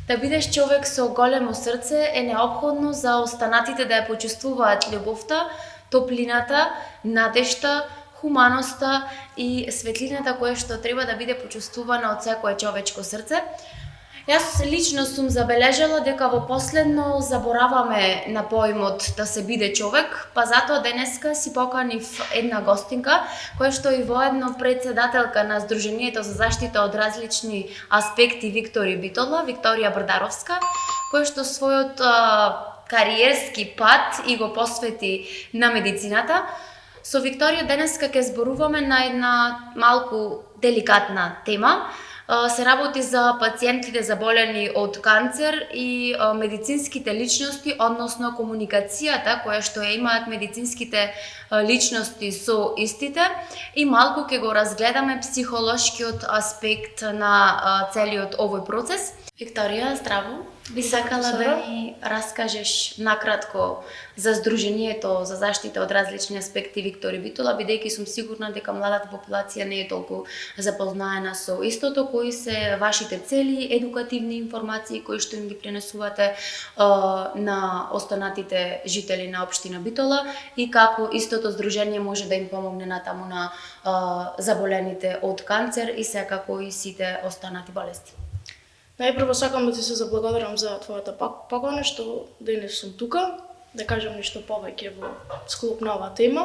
Да бидеш човек со големо срце е неопходно за останатите да ја почувствуваат љубовта, топлината, надежта, хуманоста и светлината која што треба да биде почувствувана од секое човечко срце. Јас лично сум забележала дека во последно забораваме на поимот да се биде човек, па затоа денеска си поканив една гостинка, која што и воедно председателка на Сдруженијето за заштита од различни аспекти Викторија Битола, Викторија Брдаровска, која што својот кариерски пат и го посвети на медицината. Со Викторија денеска ќе зборуваме на една малку деликатна тема. Се работи за пациентите заболени од канцер и медицинските личности, односно комуникацијата која што ја имаат медицинските личности со истите и малку ќе го разгледаме психолошкиот аспект на целиот овој процес. Викторија, здраво! Би сакала да ни раскажеш накратко за Сдруженијето за заштита од различни аспекти Викторија Битола, бидејќи сум сигурна дека младата популација не е толку запознаена со истото, кои се вашите цели, едукативни информации кои што им ги пренесувате на останатите жители на општина Битола и како истото Сдружение може да им помогне натаму на заболените од канцер и секако и сите останати болести. Најпрво сакам да ти се заблагодарам за твојата покана што денес сум тука, да кажам нешто повеќе во склоп на оваа тема.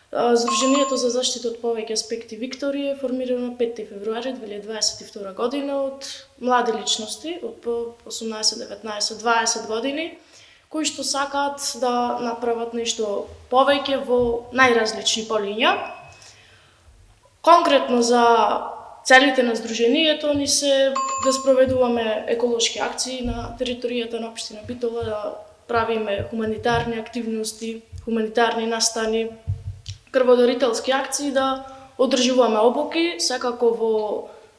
Сдруженијето за заштита од повеќе аспекти Викторија е формирано на 5 февруари 2022 година од млади личности од по 18, 19, 20 години, кои што сакаат да направат нешто повеќе во најразлични полиња. Конкретно за целите на Сдруженијето ни се да спроведуваме еколошки акции на територијата на општина Битола, да правиме хуманитарни активности, хуманитарни настани, крводарителски акции, да одржуваме обуки, секако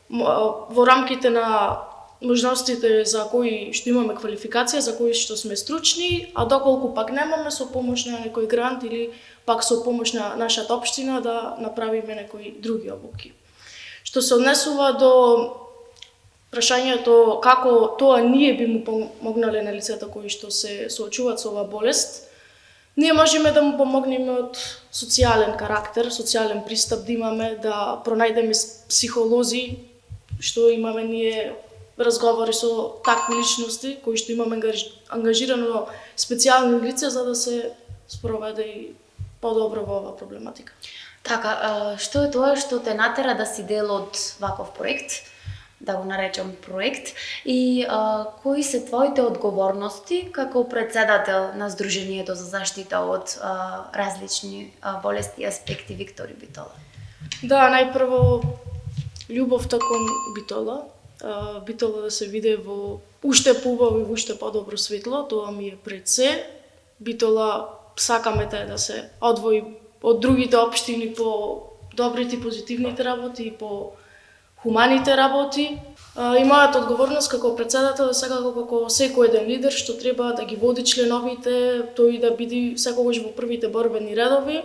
во рамките на можностите за кои што имаме квалификација, за кои што сме стручни, а доколку пак немаме, со помош на некој грант или пак со помош на нашата општина да направиме некои други обуки. Што се однесува до прашањето како тоа ние би му помогнале на лицата кои што се соочуваат со оваа болест, ние можеме да му помогнеме од социјален карактер, социјален пристап да имаме, да пронајдеме психолози, што имаме ние разговори со такви личности, кои што имаме ангажирано специјални лица за да се спроведе и подобро во оваа проблематика. Така, што е тоа што те натера да си дел од ваков проект, да го наречам проект, и кои се твоите одговорности како председател на Сдруженијето за заштита од различни болести и аспекти Викторија Битола? Да, најпрво љубовта кон Битола. Битола да се види во уште поубаво и во уште подобро светло, тоа ми е пред се. Битола сакаме да се одвои од другите општини по добрите и позитивните работи и по хуманите работи. И мојата одговорност како председател е секако како секој еден лидер што треба да ги води членовите, тој да биде секогаш во првите борбени редови,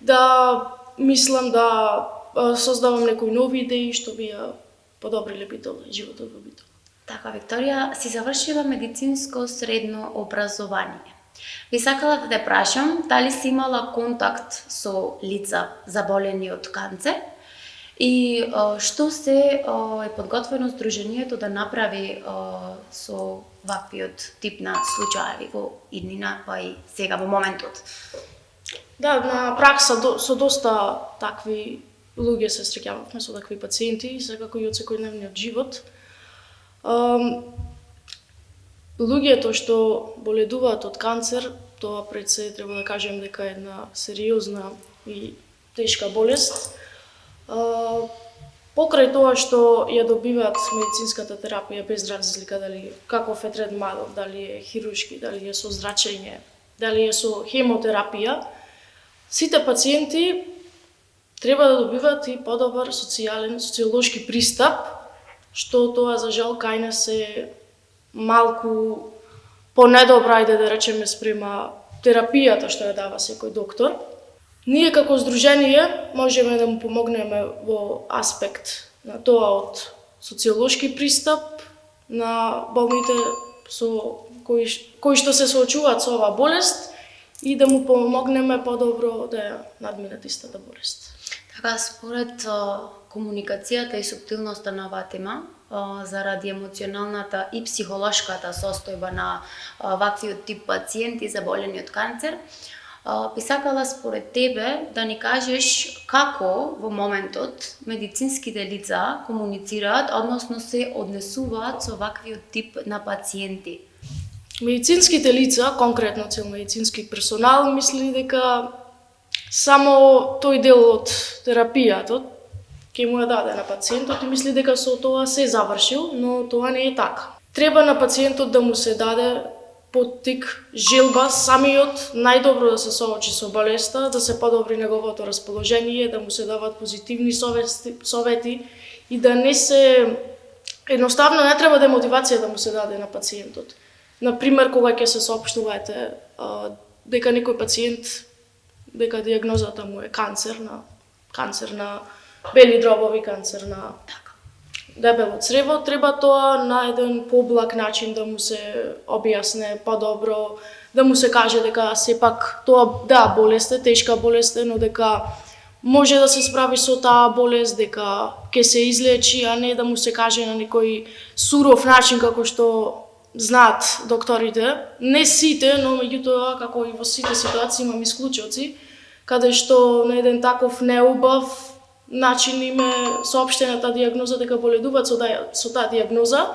да мислам да создавам некои нови идеи што би ја подобриле Битола, животот во Битола. Така, Викторија, си завршила медицинско средно образование. Би сакала да те прашам дали си имала контакт со лица заболени од канцер и што се е подготвено Сдруженијето да направи со ваквиот тип на случаи во иднина, па и сега во моментот? Да, на пракса со доста такви луѓе се среќававме, со такви пациенти, секако и од секојдневниот живот. Луѓето што боледуваат од канцер, тоа пред се треба да кажем дека е една сериозна и тешка болест. Покрај тоа што ја добиваат медицинската терапија без разлика дали каков е третманот, дали е хируршки, дали е со зрачење, дали е со хемотерапија, сите пациенти треба да добиваат и подобар социолошки пристап, што тоа за жал кај нас е малку понедобра, ајде да речеме, спрема терапијата што ја дава секој доктор. Ние како Сдружение можеме да му помогнеме во аспект на тоа од социолошки пристап, на болните кои што се соочуваат со оваа болест и да му помогнеме подобро да ја надминат истата болест. Така, според комуникацијата и суптилноста на оваа тема, заради емоционалната и психолошката состојба на ваквиот тип пациенти заболени од канцер, би сакала според тебе да ни кажеш како во моментот медицинските лица комуницираат, односно се однесуваат со ваквиот тип на пациенти. Медицинските лица, конкретно цел медицински персонал, мисли дека само тој дел од терапијата ќе му ја даде на пациентот и мисли дека со тоа се завршил, но тоа не е така. Треба на пациентот да му се даде поттик, желба, самиот најдобро да се соочи со болеста, да се подобри неговото расположение, да му се дават позитивни совети и да не се... Едноставно не треба демотивација да му се даде на пациентот. Например, кога ќе се соопштуваате дека некој пациент, дека диагнозата му е канцер на бели дробови, канцер на дебело црево, треба тоа на еден поблаг начин да му се објасне подобро, да му се каже дека сепак тоа болест е, тешка болест е, но дека може да се справи со таа болест, дека ќе се излечи, а не да му се каже на некој суров начин како што знаат докторите. Не сите, но меѓутоа како и во сите ситуации имам исклучоци, каде што на еден таков неубав начин им е соопштена таа диагноза дека боледуваат со таа диагноза,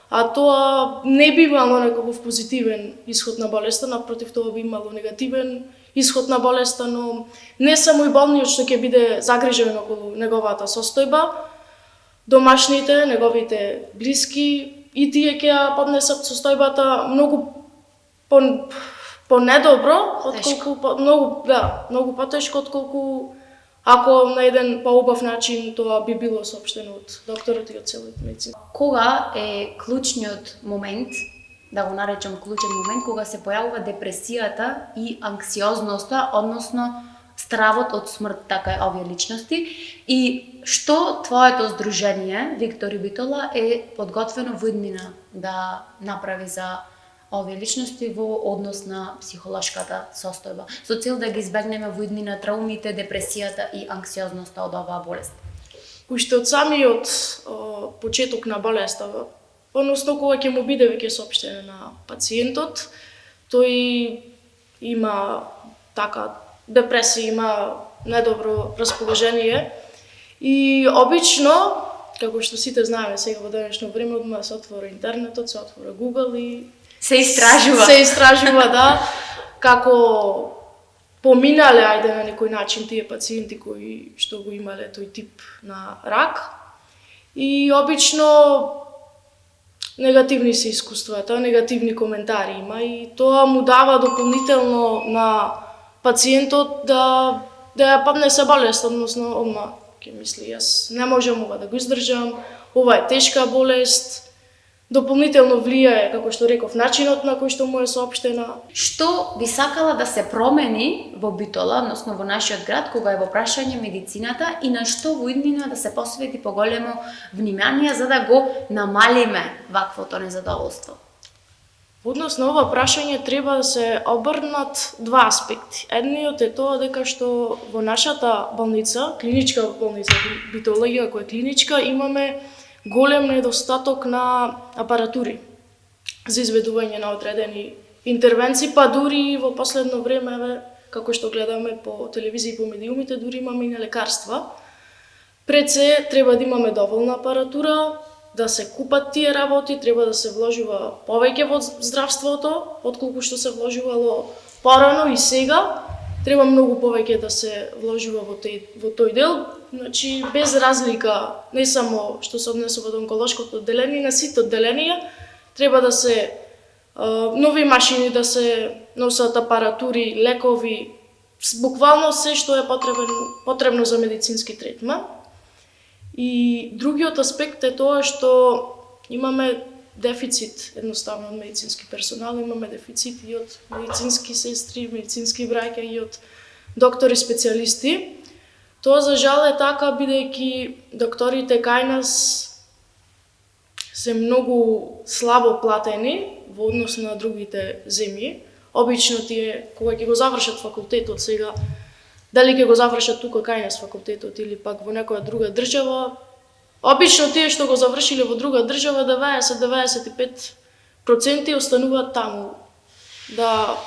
а тоа не би имало некаков позитивен исход на болеста, напротив тоа би имало негативен исход на болеста, но не само и болниот што ќе биде загрижен околу неговата состојба, домашните, неговите блиски и тие ќе ја поднесат состојбата многу по недобро, отколку многу потешко отколку ако на еден поубав начин тоа би било соопштено од докторот и од целиот медицина. Кога е клучниот момент, да го наречам клучен момент, кога се појавува депресијата и анксиозноста, односно стравот од смрт, така е овие личности, и што твоето здружение, Виктор и Битола, е подготвено во иднина да направи за овие личности во однос на психолошката состојба, со цел да ги избегнеме во иднина траумите, депресијата и анксиозноста од оваа болест? Уште од самиот почеток на болеста, односно кога ќе му биде веќе соопштено на пациентот, тој има така депресија, има недобро расположение и обично, како што сите знаеме сега во денешно време, одма се отвора интернетот, се отвора Google и се истражува. Се истражува, да, како поминале, ајде на некој начин, тие пациенти кои што го имале тој тип на рак. И обично негативни се искуствата, негативни коментари има и тоа му дава дополнително на пациентот да ја поднесе болест, односно одма ќе мисли, јас не можам ова да го издржам, ова е тешка болест, дополнително влијае, како што реков, начинот на кој што му е соопштена. Што би сакала да се промени во Битола, односно во нашиот град, кога е во прашање медицината и на што во иднина да се посвети поголемо внимание за да го намалиме ваквото незадоволство? Во однос на ова прашање треба да се обрнат два аспекти. Едниот е тоа дека што во нашата болница, клиничка болница Битола, иако е клиничка, имаме голем недостаток на апаратури за изведување на одредени интервенции, па дури во последно време, како што гледаме по телевизија и по медиумите, дури имаме и на лекарства. Пред се треба да имаме доволна апаратура, да се купат тие работи, треба да се вложува повеќе во здравството, отколку што се вложувало порано и сега. Треба многу повеќе да се вложува во тој дел, значи без разлика, не само што се однесува до онколошкото одделение, на сите одделенија треба да се нови машини, да се носат апаратури, лекови, буквално се што е потребно за медицински третман. И другиот аспект е тоа што имаме дефицит едноставно од медицински персонал, имаме дефицит и од медицински сестри, медицински браќа и од доктори специјалисти. Тоа за жал е така, бидејќи докторите кај нас се многу слабо платени во однос на другите земји. Обично тие, кога ќе го завршат факултетот сега, дали ќе го завршат тука кај нас факултетот или пак во некоја друга држава, обично тие што го завршиле во друга држава 90-95% остануваат таму да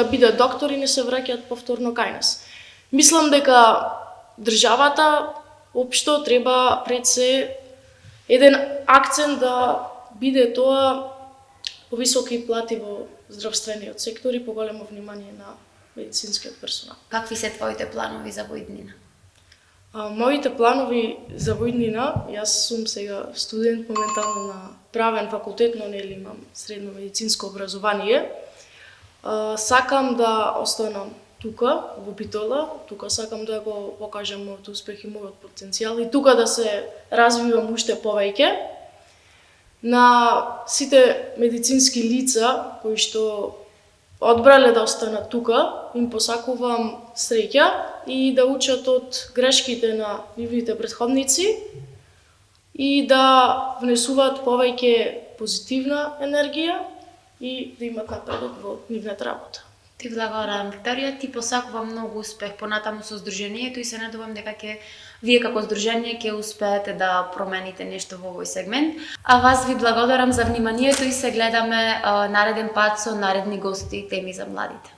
бидат доктори и не се враќаат повторно кај нас. Мислам дека државата општо треба пред се еден акцент да биде тоа повисоки плати во здравствениот сектор и поголемо внимание на медицинскиот персонал. Какви се твоите планови за воиднина? Моите планови за воиднина, јас сум сега студент моментално на правен факултет, но нели имам средно медицинско образование. Сакам да останам тука во Битола, тука сакам да го покажам мојот успех и мојот потенцијал и тука да се развивам уште повеќе. На сите медицински лица кои што одбрале да останат тука, им посакувам среќа и да учат од грешките на нивните претходници и да внесуваат повеќе позитивна енергија и да имат напредок во нивната работа. Ти благодарам, Викторија, ти посакувам многу успех понатаму со Сдруженијето и се надевам дека вие како Сдружение ќе успеете да промените нешто во овој сегмент. А вас ви благодарам за вниманието и се гледаме нареден пат со наредни гости и теми за младите.